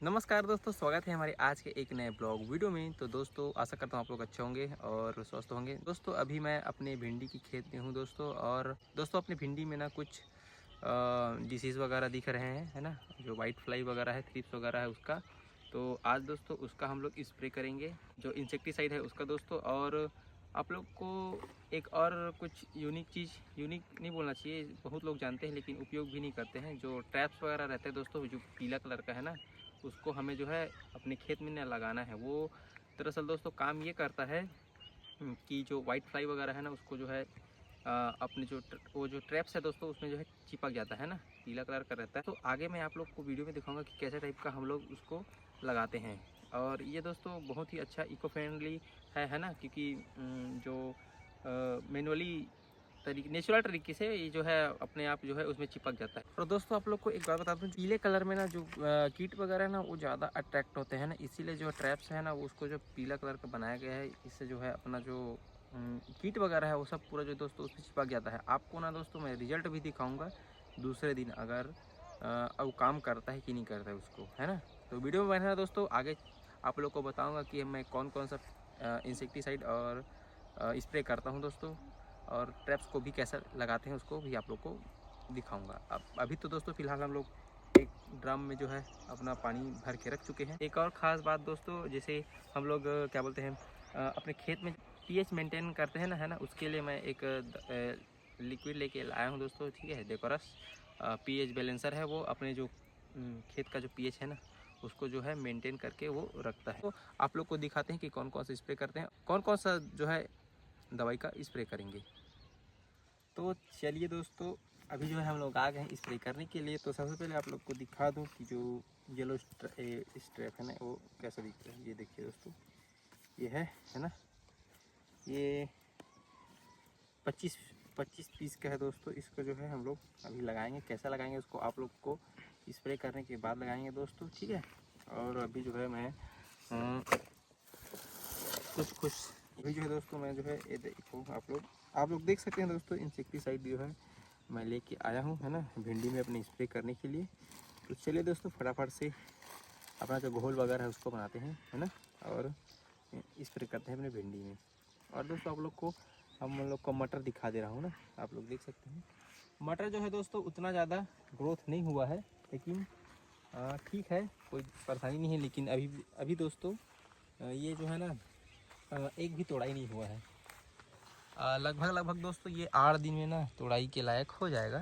नमस्कार दोस्तों, स्वागत है हमारे आज के एक नए ब्लॉग वीडियो में। तो दोस्तों आशा करता हूँ आप लोग अच्छे होंगे और स्वस्थ होंगे। दोस्तों अभी मैं अपने भिंडी की खेत में हूँ दोस्तों। और दोस्तों अपनी भिंडी में ना कुछ डिसीज़ वगैरह दिख रहे हैं, है ना, जो वाइट फ्लाई वगैरह है, थ्रिप्स वगैरह है उसका। तो आज दोस्तों उसका हम लोग स्प्रे करेंगे, जो इंसेक्टिसाइड है उसका दोस्तों। और आप लोग को एक और कुछ यूनिक चीज़, यूनिक नहीं बोलना चाहिए, बहुत लोग जानते हैं लेकिन उपयोग भी नहीं करते हैं, जो ट्रैप्स वगैरह रहते हैं दोस्तों, जो पीला कलर का है ना, उसको हमें जो है अपने खेत में न लगाना है। वो दरअसल दोस्तों काम ये करता है कि जो वाइट फ्लाई वगैरह है ना, उसको जो है अपने वो जो ट्रैप्स है दोस्तों, उसमें जो है चिपक जाता है ना, पीला कलर का रहता है। तो आगे मैं आप लोग को वीडियो में दिखाऊंगा कि कैसे टाइप का हम लोग उसको लगाते हैं। और ये दोस्तों बहुत ही अच्छा इको फ्रेंडली है ना, क्योंकि जो मैनुअली नेचुरल तरीके से ये जो है अपने आप जो है उसमें चिपक जाता है। और दोस्तों आप लोग को एक बात बता दूं, पीले कलर में ना जो कीट वगैरह है ना, वो ज़्यादा अट्रैक्ट होते हैं ना, इसीलिए जो ट्रैप्स है ना उसको जो पीला कलर का बनाया गया है, इससे जो है अपना जो कीट वगैरह है वो सब पूरा जो दोस्तों उसमें चिपक जाता है। आपको ना दोस्तों मैं रिजल्ट भी दिखाऊंगा दूसरे दिन, अगर अब काम करता है कि नहीं करता है उसको, है ना। तो वीडियो में बना दोस्तों, आगे आप लोग को बताऊँगा कि मैं कौन कौन सा इंसेक्टिसाइड और स्प्रे करता हूँ दोस्तों, और ट्रैप्स को भी कैसा लगाते हैं उसको भी आप लोग को दिखाऊंगा। अब अभी तो दोस्तों फ़िलहाल हम लोग एक ड्रम में जो है अपना पानी भर के रख चुके हैं। एक और ख़ास बात दोस्तों, जैसे हम लोग क्या बोलते हैं, अपने खेत में पीएच मेंटेन करते हैं ना, है ना, उसके लिए मैं एक लिक्विड लेके आया हूँ दोस्तों, ठीक है। डेकोरस पीएच बैलेंसर है, वो अपने जो खेत का जो पीएच है ना उसको जो है मेंटेन करके वो रखता है। तो आप लोग को दिखाते हैं कि कौन कौन सा स्प्रे करते हैं, कौन कौन सा जो है दवाई का स्प्रे करेंगे। तो चलिए दोस्तों, अभी जो है हम लोग आ गए हैं स्प्रे करने के लिए। तो सबसे पहले आप लोग को दिखा दूं कि जो येलो स्ट्रैप है ना वो कैसा दिखता है। ये देखिए दोस्तों, ये है ना, ये 25 पीस का है दोस्तों। इसको जो है हम लोग अभी लगाएंगे। कैसा लगाएंगे उसको आप लोग को स्प्रे करने के बाद लगाएंगे दोस्तों, ठीक है। और अभी जो है मैं कुछ अभी जो है दोस्तों, मैं जो है ये देखो, आप लोग देख सकते हैं दोस्तों, इंसेक्टिसाइड जो है मैं लेके आया हूँ, है ना, भिंडी में अपने स्प्रे करने के लिए। तो चलिए दोस्तों फटाफट से अपना जो घोल वगैरह है उसको बनाते हैं, है ना, और स्प्रे करते हैं अपने भिंडी में। और दोस्तों आप लोग को हम लोग का मटर दिखा दे रहा हूँ ना, आप लोग देख सकते हैं। मटर जो है दोस्तों उतना ज़्यादा ग्रोथ नहीं हुआ है, लेकिन ठीक है, कोई परेशानी नहीं है। लेकिन अभी दोस्तों ये जो है ना एक भी तोड़ाई नहीं हुआ है। लगभग दोस्तों ये 8 दिन में ना तोड़ाई के लायक हो जाएगा।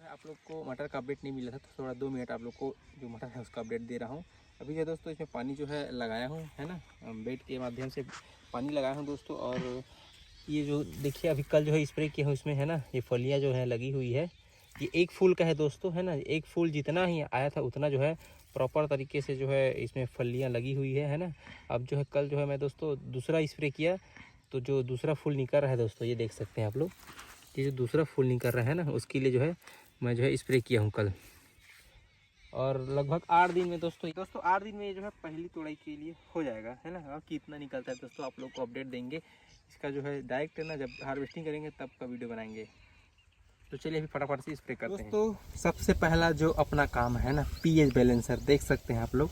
आप लोग को मटर का अपडेट नहीं मिला था, तो थोड़ा 2 मिनट आप लोग को जो मटर है उसका अपडेट दे रहा हूँ। अभी जो दोस्तों इसमें पानी जो है लगाया हूँ, है ना, बेड के माध्यम से पानी लगाया हूँ दोस्तों। और ये जो देखिए अभी कल जो है स्प्रे किया हूँ इसमें, है ना, ये फलियाँ जो है लगी हुई है। ये एक फूल का है दोस्तों, है ना, एक फूल जितना ही आया था उतना जो है प्रॉपर तरीके से जो है इसमें फलियाँ लगी हुई है ना। अब जो है कल जो है मैं दोस्तों दूसरा स्प्रे किया, तो जो दूसरा फूल निकल रहा है दोस्तों, ये देख सकते हैं आप लोग, ये जो दूसरा फूल निकल रहा है ना, उसके लिए जो है मैं जो है स्प्रे किया हूँ कल। और लगभग 8 दिन में दोस्तों 8 दिन में ये जो है पहली तोड़ाई के लिए हो जाएगा, है ना। और कितना निकलता है दोस्तों आप लोग को अपडेट देंगे इसका, जो है डायरेक्ट है ना, जब हार्वेस्टिंग करेंगे तब का वीडियो बनाएंगे। तो चलिए अभी फटाफट से स्प्रे करते हैं दोस्तों। सबसे पहला जो अपना काम है ना, पीएच बैलेंसर देख सकते हैं आप लोग,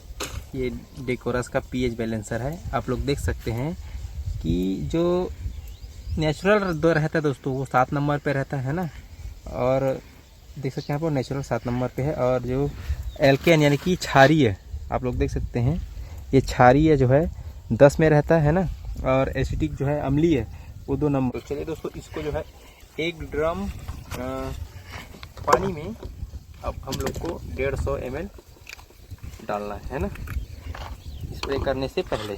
ये डेकोरस का पीएच बैलेंसर है। आप लोग देख सकते हैं कि जो नेचुरल दो रहता है दोस्तों वो 7 नंबर पे रहता है ना। और देख सकते हैं आप लोग, नेचुरल 7 नंबर पे है। और जो एल्केन यानी कि क्षारीय है, आप लोग देख सकते हैं, ये क्षारीय जो है 10 में रहता है ना। और एसिटिक जो है अम्लीय है वो 2 नंबर। तो चलिए दोस्तों इसको जो है एक ड्रम पानी में अब हम लोग को 150 ml डालना है ना, स्प्रे करने से पहले।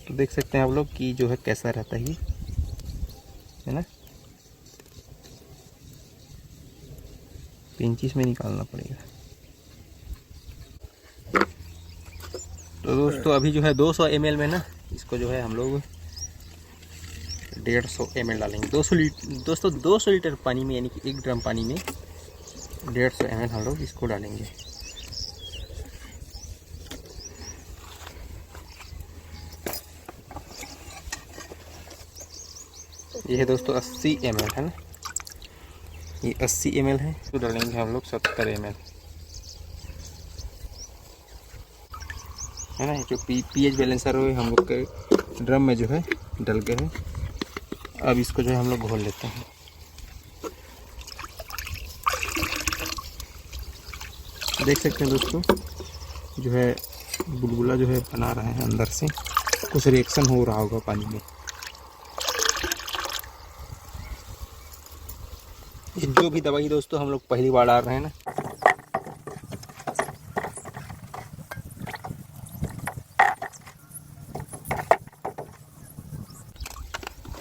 तो देख सकते हैं आप लोग कि जो है कैसा रहता है ना, पिंचिस में निकालना पड़ेगा। तो दोस्तों अभी जो है 200 ml में ना, इसको जो है हम लोग 150 ml डालेंगे। 200 लीटर पानी में, यानी कि एक ड्रम पानी में 150 ml हम लोग इसको डालेंगे। ये है दोस्तों 80 ml, है ना। ये 80 ml है, तो डालेंगे हम लोग 70 ml, है ना। जो pH बैलेंसर है हम लोग के ड्रम में जो है डल गए है। अब इसको जो है हम लोग घोल लेते हैं। देख सकते हैं दोस्तों, जो है बुलबुला जो है बना रहे हैं, अंदर से कुछ रिएक्शन हो रहा होगा पानी में। जो भी दवाई दोस्तों हम लोग पहली बार डाल रहे हैं ना,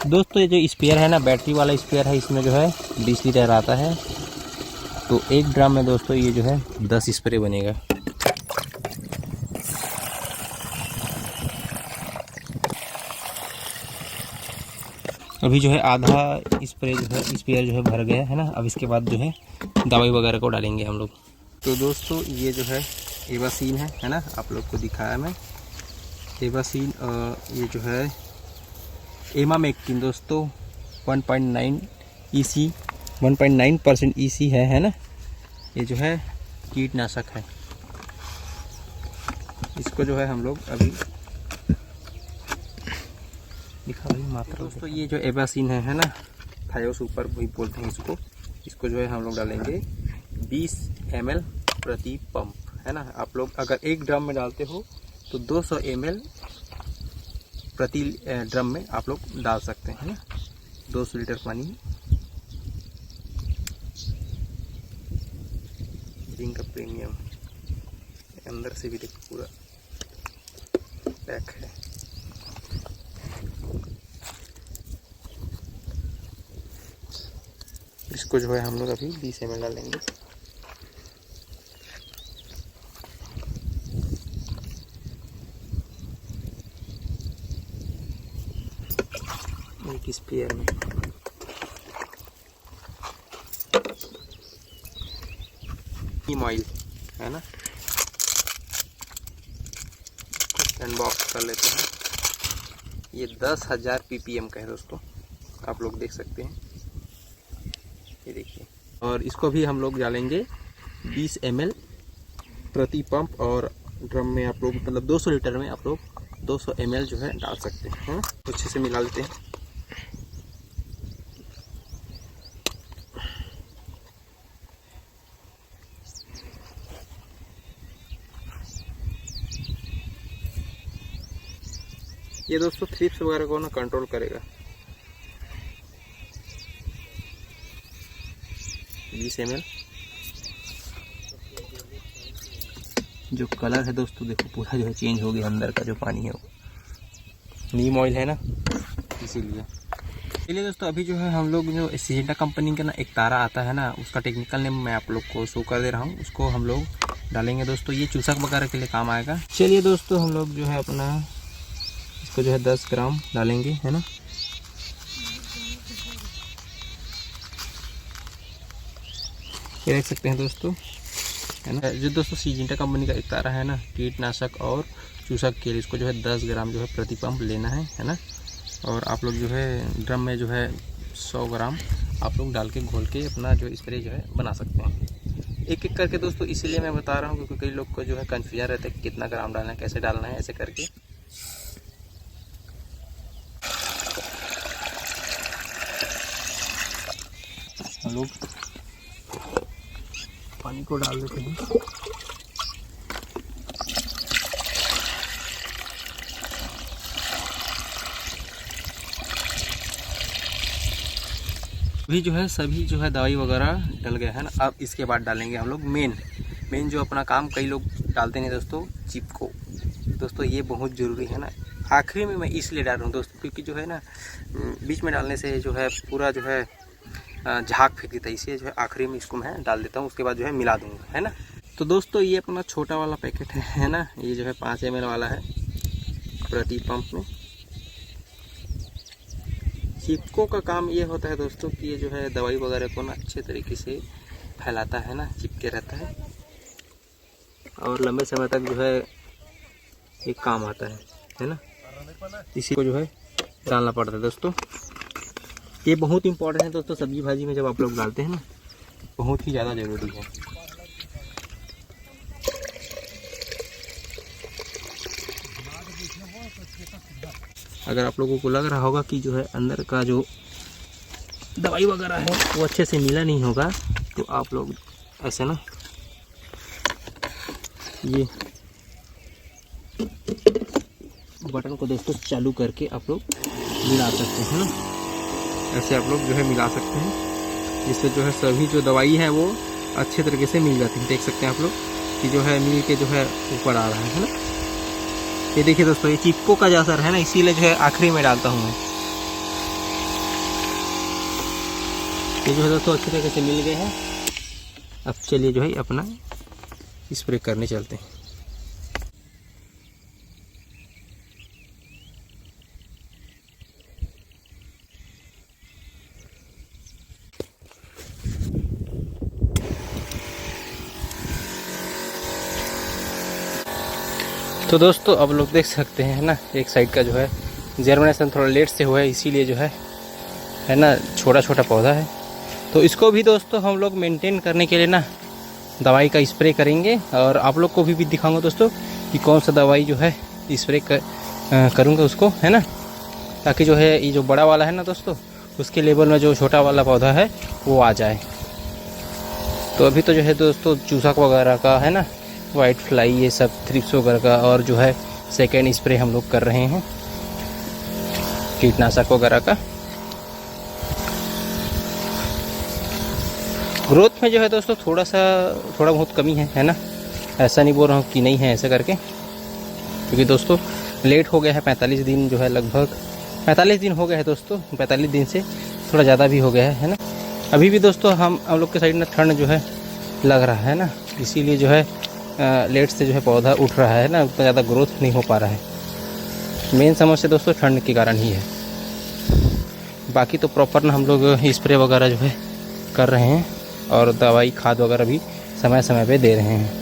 दोस्तों ये जो स्पेयर है ना, बैटरी वाला स्पेयर है, इसमें जो है 20 लीटर आता है। तो एक ड्रम में दोस्तों ये जो है 10 स्प्रे बनेगा। अभी जो है आधा स्प्रे जो है स्पेयर जो है भर गया है ना। अब इसके बाद जो है दवाई वगैरह को डालेंगे हम लोग। तो दोस्तों ये जो है एवासीन है ना, आप लोग को दिखाया मैं एवासीन। ये जो है एमामेक्टिन दोस्तों 1.9 EC 1.9% EC है ना। ये जो है कीटनाशक है। इसको जो है हम लोग अभी दिखा रही मात्रा। दोस्तों ये जो एवासीन है ना, थायो सुपर वही बोलते हैं इसको। इसको जो है हम लोग डालेंगे 20 ml प्रति पंप, है ना। आप लोग अगर एक ड्रम में डालते हो तो 200 ml प्रति ड्रम में आप लोग डाल सकते हैं, 200 लीटर पानी। जिंक का प्रीमियम अंदर से भी देखो पूरा पैक है। इसको जो है हम लोग अभी 20 ml डालेंगे। एक स्पेयर में नीम ऑयल है ना, अनबॉक्स कर लेते हैं। ये 10,000 ppm का है दोस्तों, आप लोग देख सकते हैं, ये देखिए। और इसको भी हम लोग डालेंगे 20 ml प्रति पंप। और ड्रम में आप लोग मतलब 200 लीटर में आप लोग 200 ml जो है डाल सकते हैं। अच्छे से मिला लेते हैं। ये दोस्तों थ्रिप्स वगैरह को ना कंट्रोल करेगा। 20 ml जो कलर है दोस्तों देखो पूरा जो है चेंज हो गया, अंदर का जो पानी है वो नीम ऑयल है ना, इसीलिए। चलिए दोस्तों, अभी जो है हम लोग जो सिजेंटा कंपनी का ना एक तारा आता है ना, उसका टेक्निकल नेम मैं आप लोग को शो कर दे रहा हूँ। उसको हम लोग डालेंगे दोस्तों, ये चूसक वगैरह के लिए काम आएगा। चलिए दोस्तों, हम लोग जो है अपना इसको जो है 10 ग्राम डालेंगे, है ना। ये देख सकते हैं दोस्तों, है ना। जो दोस्तों सिजेंटा कंपनी का एक तारा है ना, कीटनाशक और चूसक के लिए, इसको जो है 10 ग्राम जो है प्रति पंप लेना है ना। और आप लोग जो है ड्रम में जो है 100 ग्राम आप लोग डाल के घोल के अपना जो स्प्रे जो है बना सकते हैं। एक एक करके दोस्तों इसीलिए मैं बता रहा हूँ क्योंकि कई लोग को जो है कन्फ्यूजन रहता है कि कितना ग्राम डालना है, कैसे डालना है, ऐसे करके। हम लोग पानी को डाल देते हैं। अभी जो है सभी जो है दवाई वगैरह डल गया है ना। अब इसके बाद डालेंगे हम लोग मेन जो अपना काम कई लोग डालते हैं दोस्तों, चिपको। दोस्तों ये बहुत ज़रूरी है ना। आखिरी में मैं इसलिए डाल रहा हूँ दोस्तों क्योंकि जो है ना बीच में डालने से जो है पूरा जो है झाग फेंक देता है, इसलिए जो है आखिरी में इसको मैं डाल देता हूँ, उसके बाद जो है मिला दूँगा, है ना। तो दोस्तों ये अपना छोटा वाला पैकेट है ना, ये जो है 5 ml वाला है प्रति पंप में। चिपको का काम ये होता है दोस्तों कि ये जो है दवाई वगैरह को ना अच्छे तरीके से फैलाता है ना, चिपके रहता है और लंबे समय तक जो है ये काम आता है ना। इसी को जो है डालना पड़ता है दोस्तों। ये बहुत इंपॉर्टेंट है दोस्तों, सब्जी भाजी में जब आप लोग डालते हैं ना बहुत ही ज़्यादा ज़रूरी है। अगर आप लोगों को लग रहा होगा कि जो है अंदर का जो दवाई वगैरह है वो अच्छे से मिला नहीं होगा, तो आप लोग ऐसे ना ये बटन को दोस्तों चालू करके आप लोग मिला सकते हैं ना। ऐसे आप लोग जो है मिला सकते हैं, जिससे जो है सभी जो दवाई है वो अच्छे तरीके से मिल जाती है। देख सकते हैं आप लोग कि जो है मिल के जो है ऊपर आ रहा है ना। ये देखिए दोस्तों, ये चिपको का जो असर है ना, इसीलिए जो है आखिरी में डालता हूँ मैं। ये जो है दोस्तों अच्छे तरीके से मिल गए हैं। अब चलिए जो है अपना स्प्रे करने चलते हैं। तो दोस्तों अब लोग देख सकते हैं ना, एक साइड का जो है जर्मिनेशन थोड़ा लेट से हुआ है, इसीलिए जो है ना छोटा छोटा पौधा है। तो इसको भी दोस्तों हम लोग मेंटेन करने के लिए ना दवाई का स्प्रे करेंगे, और आप लोग को भी दिखाऊंगा दोस्तों कि कौन सा दवाई जो है स्प्रे करूँगा उसको, है ना, ताकि जो है ये जो बड़ा वाला है ना दोस्तों उसके लेवल में जो छोटा वाला पौधा है वो आ जाए। तो अभी तो जो है दोस्तों चूसक वगैरह का है ना, वाइट फ्लाई, ये सब थ्रिप्स वगैरह का, और जो है सेकेंड स्प्रे हम लोग कर रहे हैं कीटनाशक वगैरह का। ग्रोथ में जो है दोस्तों थोड़ा बहुत कमी है ना। ऐसा नहीं बोल रहा हूँ कि नहीं है ऐसे करके, क्योंकि दोस्तों लेट हो गया है, 45 दिन जो है, लगभग 45 दिन हो गए हैं दोस्तों। 45 दिन से थोड़ा ज़्यादा भी हो गया है ना। अभी भी दोस्तों हम लोग के साइड में ठंड जो है लग रहा है ना, इसीलिए जो है लेट से जो है पौधा उठ रहा है ना, उतना ज़्यादा ग्रोथ नहीं हो पा रहा है। मेन समस्या दोस्तों ठंड के कारण ही है। बाकी तो प्रॉपर ना हम लोग स्प्रे वगैरह जो है कर रहे हैं, और दवाई खाद वगैरह भी समय समय पे दे रहे हैं।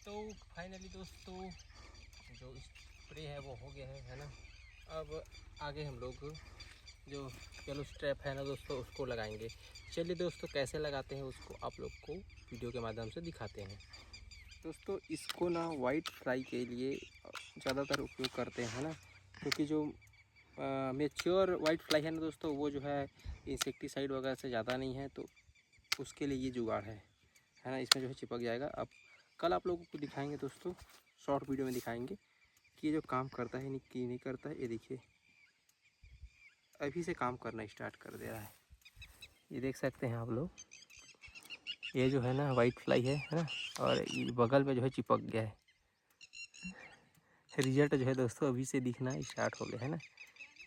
तो फाइनली दोस्तों जो स्प्रे है वो हो गया है ना। अब आगे हम लोग जो येलो स्ट्रैप है ना दोस्तों उसको लगाएंगे। चलिए दोस्तों कैसे लगाते हैं उसको आप लोग को वीडियो के माध्यम से दिखाते हैं। दोस्तों इसको ना वाइट फ्लाई के लिए ज़्यादातर उपयोग करते हैं ना, क्योंकि जो मेच्योर वाइट फ्लाई है ना दोस्तों वो जो है इंसेक्टिसाइड वगैरह से ज़्यादा नहीं है, तो उसके लिए ये जुगाड़ है ना। इसमें जो है चिपक जाएगा। अब कल आप लोगों को दिखाएंगे दोस्तों, शॉर्ट वीडियो में दिखाएंगे कि ये जो काम करता है नहीं करता है। ये देखिए अभी से काम करना स्टार्ट कर दे रहा है। ये देख सकते हैं आप लोग, ये जो है ना वाइट फ्लाई है ना, और ये बगल में जो है चिपक गया है। रिजल्ट जो है दोस्तों अभी से दिखना स्टार्ट हो गया है ना।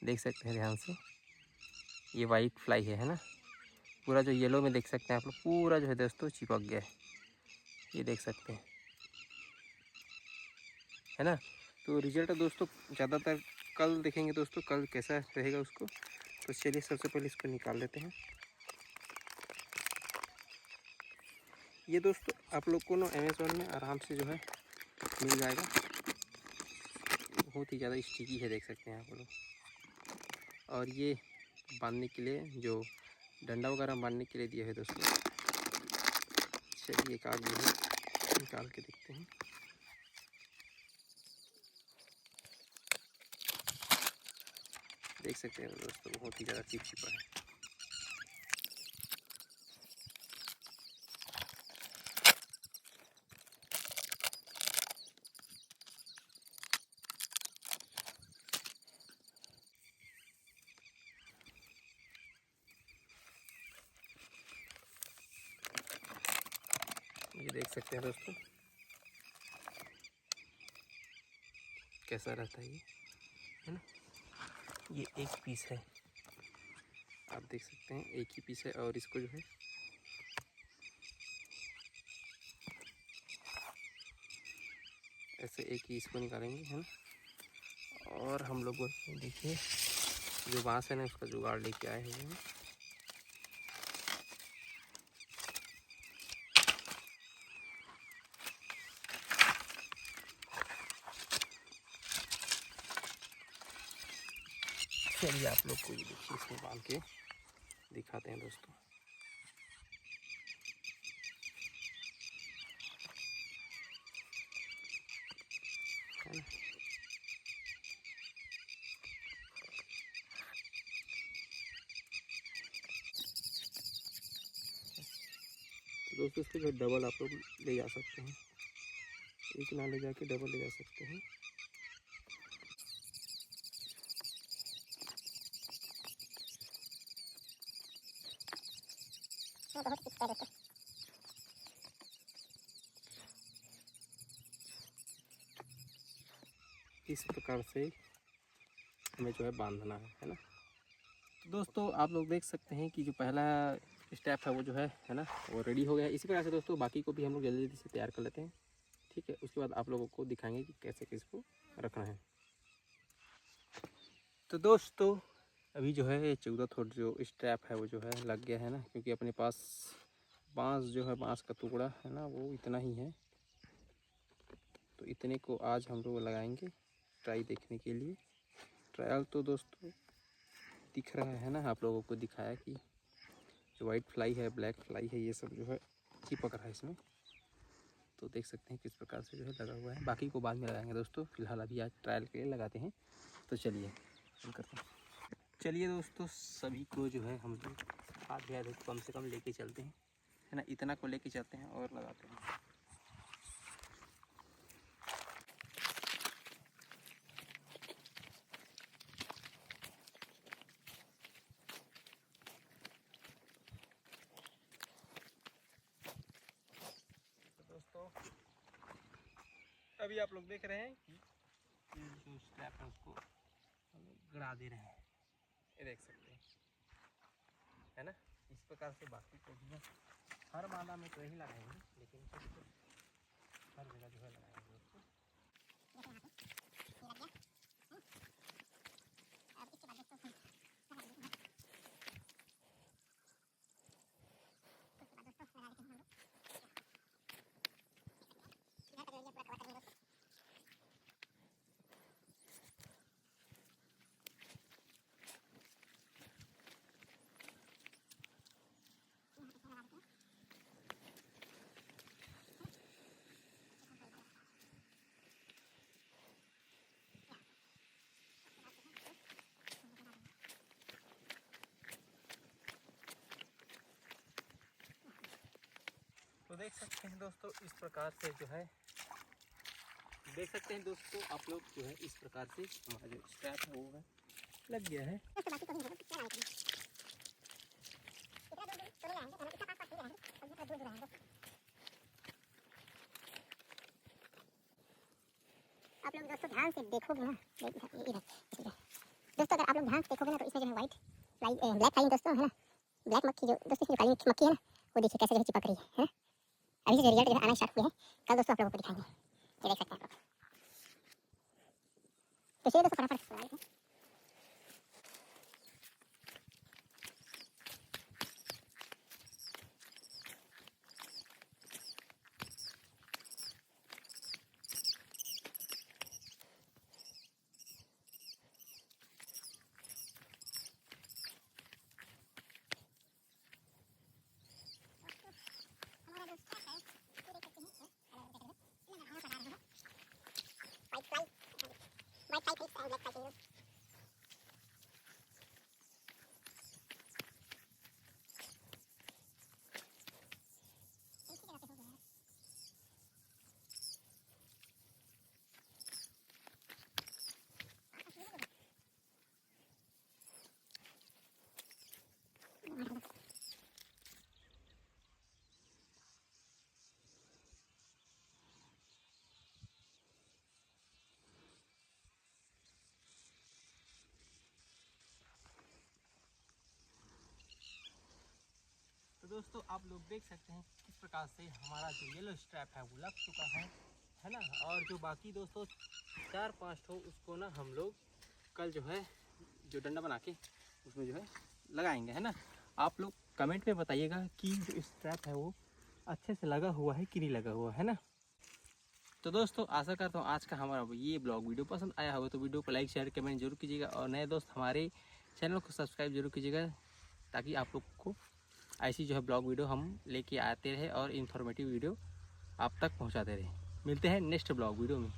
देख सकते हैं ध्यान से, ये वाइट फ्लाई है ना। पूरा जो येलो में देख सकते हैं आप लोग, पूरा जो है दोस्तों चिपक गया है। ये देख सकते हैं है ना। तो रिजल्ट दोस्तों ज़्यादातर कल देखेंगे दोस्तों, कल कैसा रहेगा उसको। तो चलिए सबसे पहले इसको निकाल लेते हैं। ये दोस्तों आप लोग को ना अमेज़ॉन में आराम से जो है मिल जाएगा। बहुत ही ज़्यादा स्टिकी है, देख सकते हैं आप लोग। और ये बांधने के लिए जो डंडा वगैरह बांधने के लिए दिया है दोस्तों। चलिए एक आग जो है निकाल के देखते हैं। देख सकते हैं दोस्तों बहुत ही ज़्यादा चिपचिपा है। ये देख सकते हैं दोस्तों कैसा रहता है ये, है ना। ये एक पीस है, आप देख सकते हैं एक ही पीस है। और इसको जो है ऐसे एक ही इसको निकालेंगे, है ना। और हम लोग देखिए जो बांस है ना उसका जुगाड़ लेके आए हुए हैं। चलिए आप लोग को ये देखिए इसमें बांध के दिखाते हैं दोस्तों, है ना। तो दोस्तों इसको जो डबल आप लोग ले जा सकते हैं, एक ना ले जाके डबल ले जा सकते हैं। इस प्रकार से हमें जो है बांधना है ना। तो दोस्तों आप लोग देख सकते हैं कि जो पहला स्टेप है वो जो है ना वो रेडी हो गया है। इसी प्रकार से दोस्तों बाकी को भी हम लोग जल्दी जल्दी से तैयार कर लेते हैं, ठीक है। उसके बाद आप लोगों को दिखाएंगे कि कैसे किसको रखना है। तो दोस्तों अभी जो है 14 फुट जो स्ट्रैप है वो जो है लग गया है ना, क्योंकि अपने पास बांस जो है, बांस का टुकड़ा है ना वो इतना ही है। तो इतने को आज हम लोग लगाएंगे ट्राई देखने के लिए। ट्रायल तो दोस्तों दिख रहा है ना आप लोगों को, दिखाया कि जो वाइट फ्लाई है, ब्लैक फ्लाई है, ये सब जो है चिपक रहा है इसमें। तो देख सकते हैं किस प्रकार से जो है लगा हुआ है। बाकी को बाद में लगाएंगे दोस्तों, फिलहाल अभी आज ट्रायल के लिए लगाते हैं। तो चलिए हम करते हैं। चलिए दोस्तों सभी को जो है हम लोग आधे आधे कम से कम लेके चलते हैं, है ना। इतना को लेके चलते हैं और लगाते हैं। तो दोस्तों अभी आप लोग देख रहे हैं कि जो स्ट्रैप है उसको हम लोग गड़ा दे रहे हैं, ये देख सकते हैं, है ना। इस प्रकार से बाकी को भी हर माला में तो नहीं लगाएंगे, लेकिन हर जगह जो है लगाएंगे उसको। तो देख सकते हैं दोस्तों इस प्रकार से जो है, देख सकते हैं दोस्तों आप लोग जो है इस प्रकार से हमारा जो स्ट्रैप है वो है लग गया है। आप लोग दोस्तों ध्यान से देखोगे ना, दोस्तों अगर आप लोग ध्यान से देखोगे ना तो इसमें जो है वाइट फ्लाई, ब्लैक फ्लाई दोस्तों, है ना। ब्लैक मक्खी जो दोस्तों इसमें काली मक्खी है ना, वो देखिए कैसे जो है चिपक रही है ना। अभी से रिजल्ट जो है आना स्टार्ट हुआ है, कल दोस्तों आप लोगों को दिखाएंगे। ये देख सकते हैं आप लोग। तो दोस्तों आप लोग देख सकते हैं किस प्रकार से हमारा जो येलो स्ट्रैप है वो लग चुका है ना। और जो बाकी दोस्तों 4-5 ठो उसको ना हम लोग कल जो है जो डंडा बना के उसमें जो है लगाएंगे, है ना। आप लोग कमेंट में बताइएगा कि जो स्ट्रैप है वो अच्छे से लगा हुआ है कि नहीं लगा हुआ है ना। तो दोस्तों आशा करता हूँ आज का हमारा ये ब्लॉग वीडियो पसंद आया होगा, तो वीडियो को लाइक शेयर कमेंट जरूर कीजिएगा और नए दोस्त हमारे चैनल को सब्सक्राइब जरूर कीजिएगा, ताकि आप लोग को ऐसी जो है ब्लॉग वीडियो हम लेके आते रहे और इन्फॉर्मेटिव वीडियो आप तक पहुंचाते रहे। मिलते हैं नेक्स्ट ब्लॉग वीडियो में।